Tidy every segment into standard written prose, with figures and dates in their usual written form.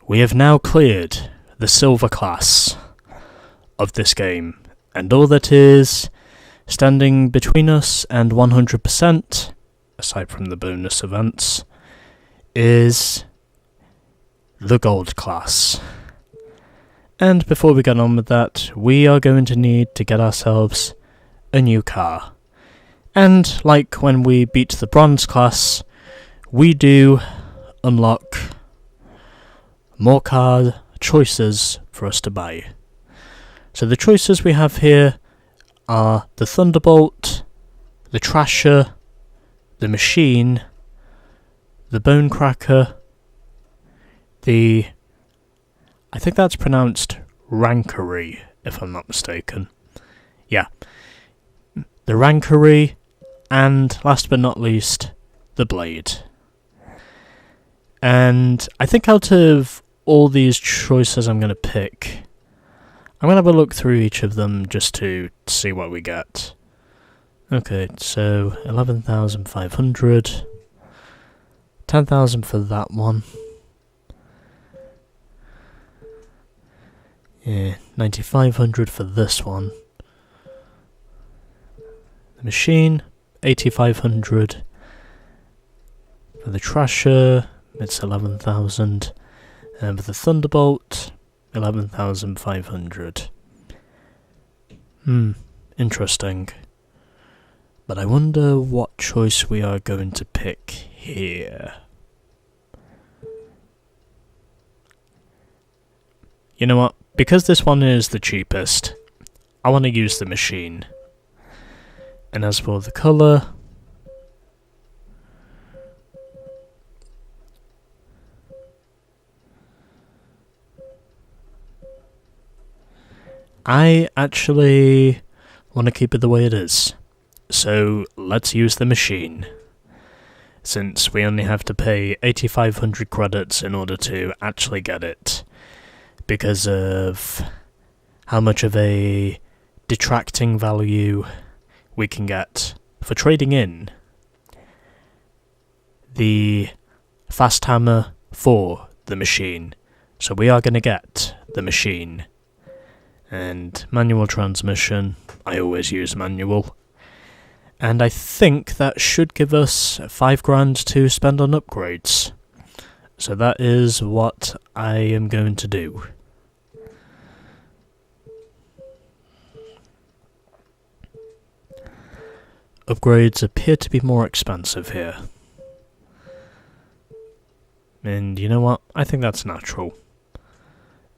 We have now cleared the silver class of this game, and all that is standing between us and 100%, aside from the bonus events, is the gold class. And before we get on with that, we are going to need to get ourselves a new car. And like when we beat the bronze class, we do unlock more car choices for us to buy. So the choices we have here are the Thunderbolt, the Trasher, the Machine, the Bonecracker, I think that's pronounced Rankery, if I'm not mistaken. Yeah. The Rankery, and last but not least, the Blade. And I think out of all these choices I'm going to pick, I'm going to have a look through each of them just to see what we get. Okay, so 11,500, 10,000 for that one. Yeah, 9,500 for this one. The Machine, 8,500. For the Trasher, it's 11,000. And for the Thunderbolt, 11,500. Interesting. But I wonder what choice we are going to pick here. You know what? Because this one is the cheapest, I want to use the Machine. And as for the colour, I actually want to keep it the way it is. So let's use the Machine. Since we only have to pay 8,500 credits in order to actually get it. Because of how much of a detracting value we can get for trading in the fast hammer for the Machine. So we are going to get the Machine. And manual transmission, I always use manual. And I think that should give us 5 grand to spend on upgrades. So that is what I am going to do. Upgrades appear to be more expensive here. And you know what? I think that's natural.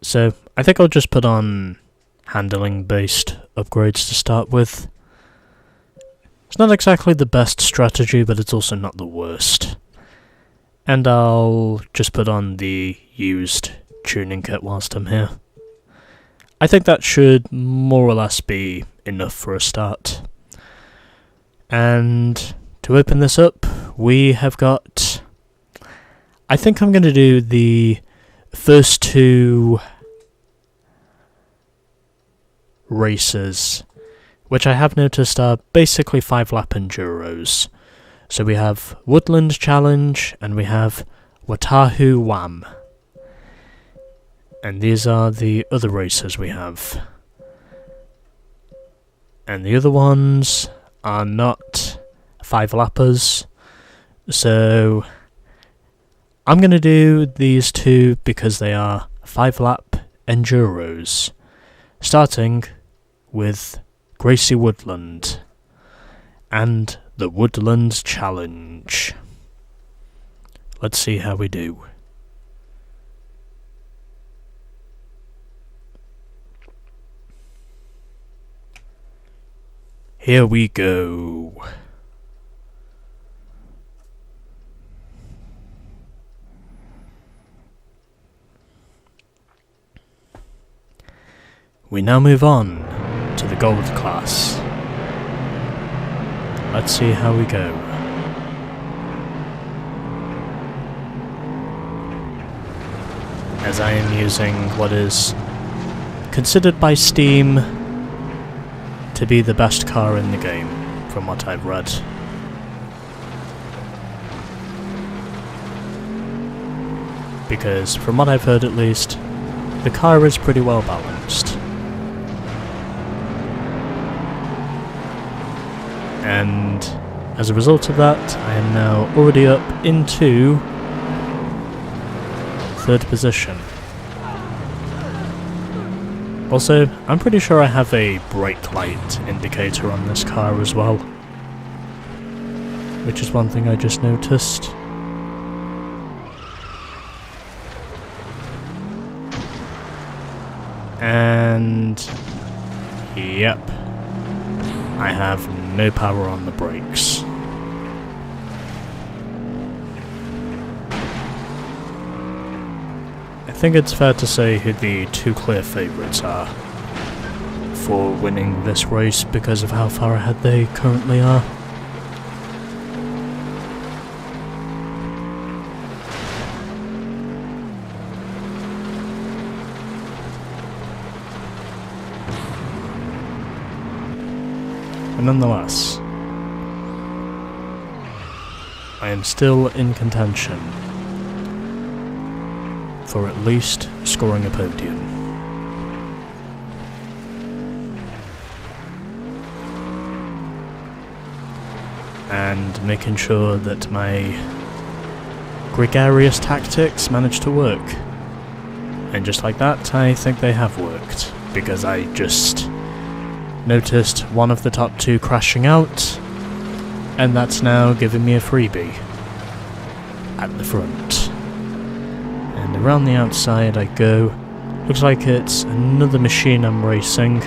So I think I'll just put on handling based upgrades to start with. It's not exactly the best strategy, but it's also not the worst. And I'll just put on the used tuning kit whilst I'm here. I think that should more or less be enough for a start. And to open this up, we have got... I think I'm going to do the first 2 races, which I have noticed are basically 5-lap enduros. So we have Woodland Challenge and we have Watahu Wham. And these are the other races we have. And the other ones are not 5-lappers. So I'm going to do these 2 because they are 5-lap enduros. Starting with Gracie Woodland and the Woodland Challenge. Let's see how we do. Here we go. We now move on to the gold class. Let's see how we go. As I am using what is considered by Steam to be the best car in the game, from what I've read. because from what I've heard at least, the car is pretty well balanced. And as a result of that, I am now already up into 3rd position. Also, I'm pretty sure I have a brake light indicator on this car as well, which is one thing I just noticed. And yep, I have no power on the brakes. I think it's fair to say who the 2 clear favourites are for winning this race because of how far ahead they currently are. But nonetheless, I am still in contention for at least scoring a podium. And making sure that my gregarious tactics manage to work. And just like that, I think they have worked, because I just noticed one of the top 2 crashing out, and that's now giving me a freebie at the front. And around the outside I go. Looks like it's another machine I'm racing.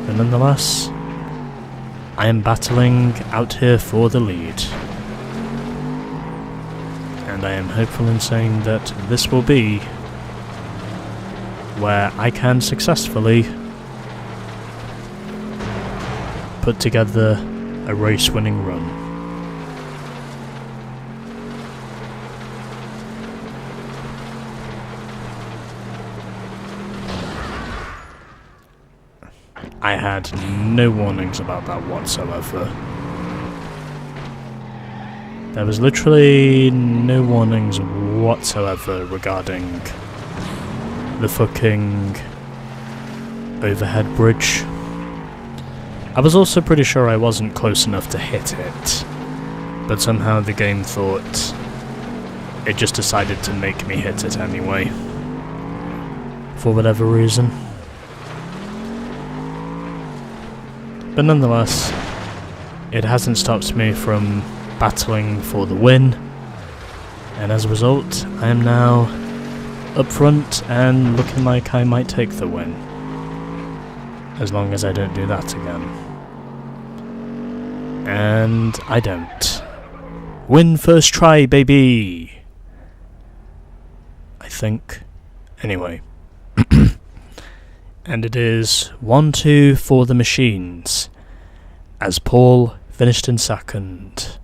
But nonetheless, I am battling out here for the lead. And I am hopeful in saying that this will be where I can successfully put together a race-winning run. I had no warnings about that whatsoever. There was literally no warnings whatsoever regarding the fucking overhead bridge. I was also pretty sure I wasn't close enough to hit it, but somehow the game thought it just decided to make me hit it anyway, for whatever reason. But nonetheless, it hasn't stopped me from battling for the win, and as a result, I am now up front and looking like I might take the win, as long as I don't do that again. And I don't. Win first try, baby! I think. Anyway. And it is 1-2 for the machines, as Paul finished in 2nd.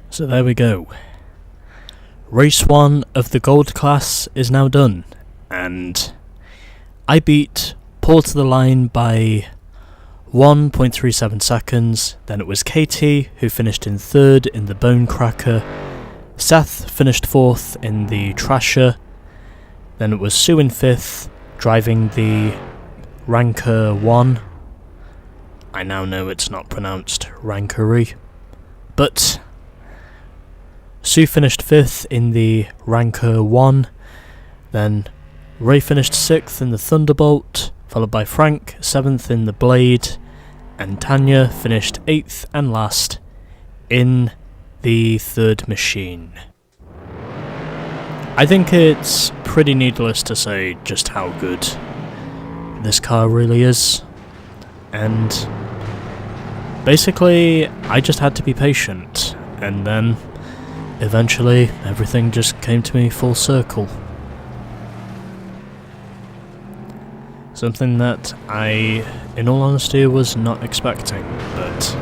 So there we go. Race 1 of the gold class is now done, and I beat Paul to the line by 1.37 seconds. Then it was Katie who finished in 3rd in the Bone Cracker. Seth finished 4th in the Trasher. Then it was Sue in 5th, driving the Ranker 1. I now know it's not pronounced Rankery, but Sue finished 5th in the Ranker 1. Then Ray finished 6th in the Thunderbolt, followed by Frank 7th in the Blade, and Tanya finished 8th and last in the 3rd machine. I think it's pretty needless to say just how good this car really is, and basically I just had to be patient, and then eventually everything just came to me full circle. Something that I, in all honesty, was not expecting, but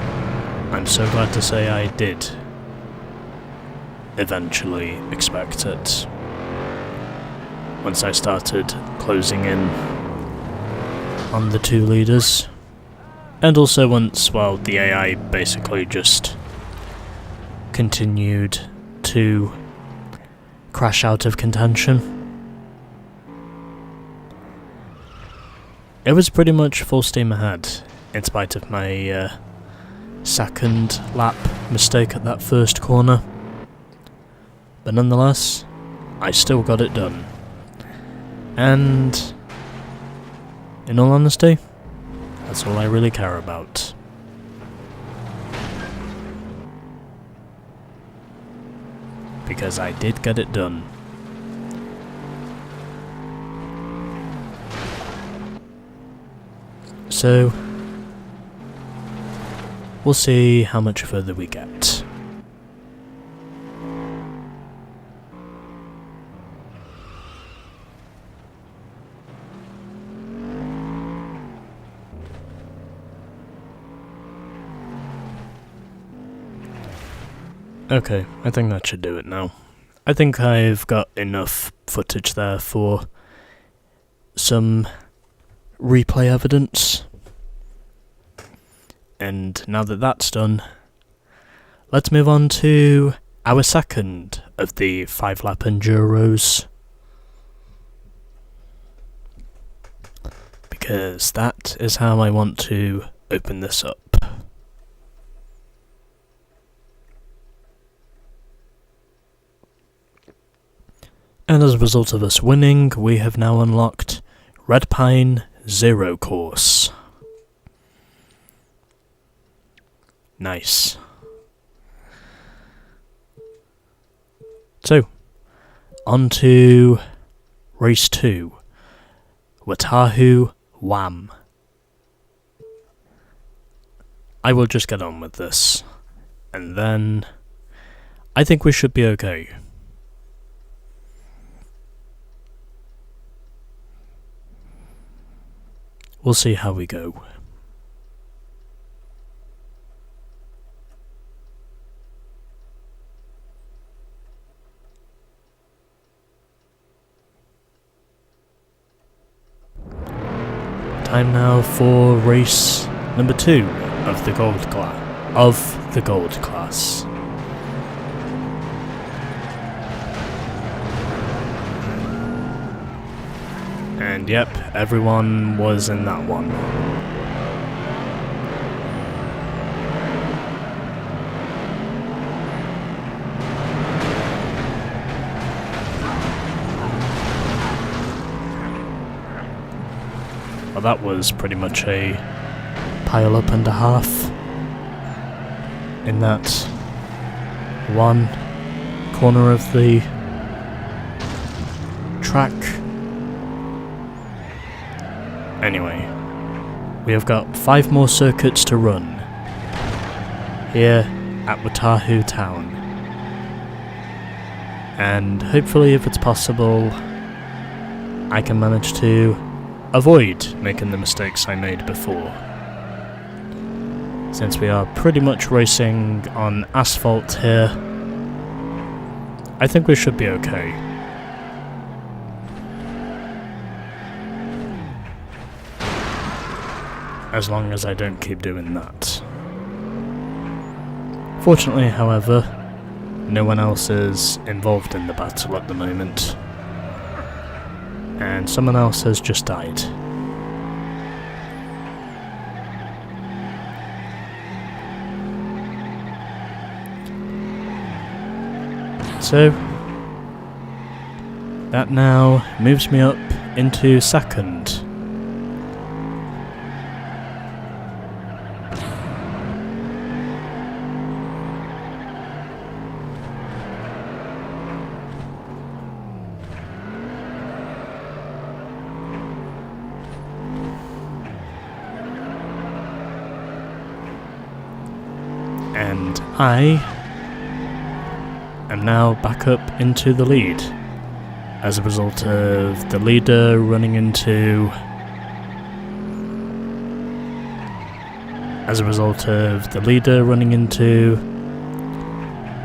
I'm so glad to say I did eventually expect it. once I started closing in on the two leaders. And also once, well, the AI basically just continued to crash out of contention. It was pretty much full steam ahead, in spite of my second lap mistake at that first corner. But nonetheless, I still got it done. And in all honesty, that's all I really care about. Because I did get it done. So, we'll see how much further we get. Okay, I think that should do it now. I think I've got enough footage there for some replay evidence. And now that that's done, let's move on to our second of the 5-lap enduros. Because that is how I want to open this up. And as a result of us winning, we have now unlocked Red Pine Zero Course. Nice. So, on to Race 2. Watahu Wham. I will just get on with this. And then I think we should be okay. We'll see how we go. Time now for race number 2 of the gold class. And yep, everyone was in that one. Well, that was pretty much a pile up and a half in that one corner of the track. Anyway, we have got 5 more circuits to run here at Watahu Town. And hopefully, if it's possible, I can manage to avoid making the mistakes I made before. Since we are pretty much racing on asphalt here, I think we should be okay. As long as I don't keep doing that. Fortunately, however, no one else is involved in the battle at the moment. And someone else has just died. So, that now moves me up into second. And I am now back up into the lead as a result of the leader running into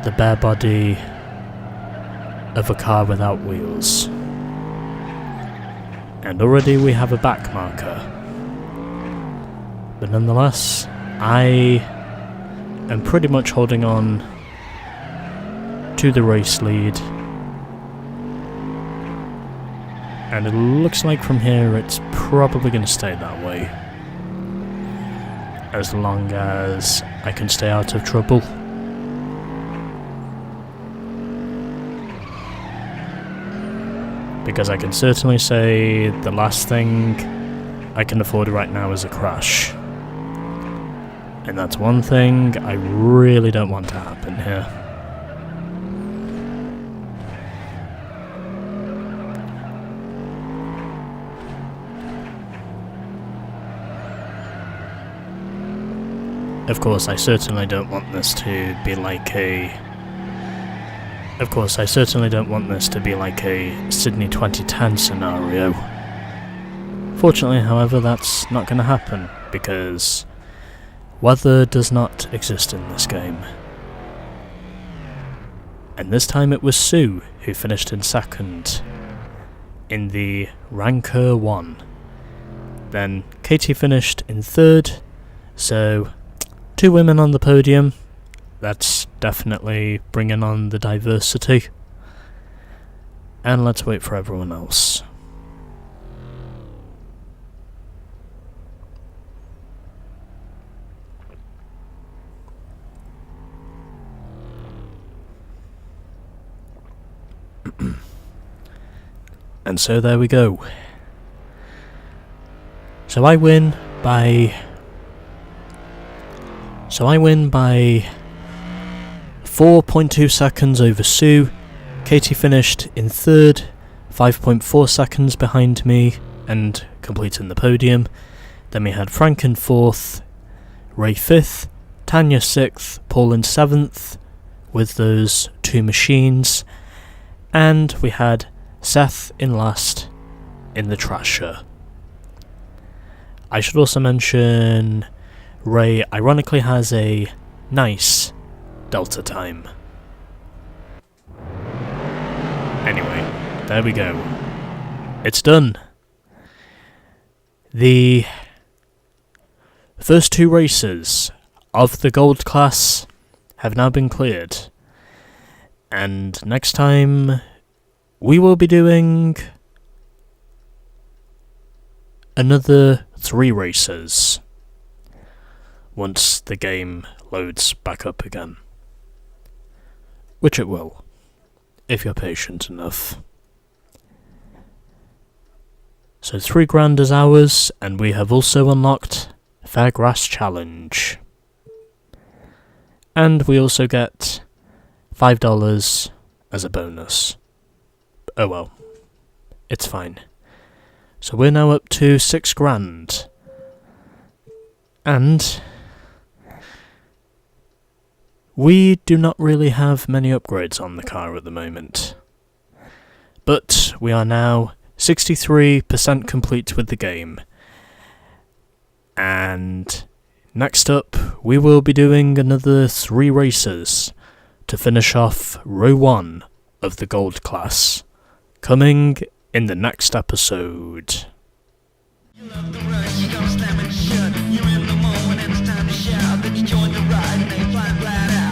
the bare body of a car without wheels. And already we have a back marker. But nonetheless, I am pretty much holding on to the race lead. And it looks like from here it's probably going to stay that way. As long as I can stay out of trouble. Because I can certainly say the last thing I can afford right now is a crash. And that's one thing I really don't want to happen here. Of course, I certainly don't want this to be like a... Sydney 2010 scenario. Fortunately, however, that's not going to happen, because weather does not exist in this game. And this time it was Sue who finished in second in the Ranker 1. Then Katie finished in third, so 2 women on the podium. That's definitely bringing on the diversity. And let's wait for everyone else. And so there we go. So I win by 4.2 seconds over Sue. Katie finished in third, 5.4 seconds behind me and completing the podium. Then we had Frank in fourth, Ray fifth, Tanya sixth, Paul in seventh with those 2 machines, and we had Seth in last in the Trasher. I should also mention Ray ironically has a nice Delta time. Anyway, there we go. It's done. The first 2 races of the gold class have now been cleared. And next time we will be doing another 3 races once the game loads back up again. Which it will, if you're patient enough. So 3 grand is ours, and we have also unlocked Fairgrass Challenge. And we also get $5 as a bonus. Oh well, it's fine. So we're now up to 6 grand. And we do not really have many upgrades on the car at the moment. But we are now 63% complete with the game. And next up, we will be doing another 3 races to finish off row 1 of the gold class, coming in the next episode. You love the rush, you don't slam it shut. You're in the moment and it's time to shout. Then you join the ride and they fly flat out.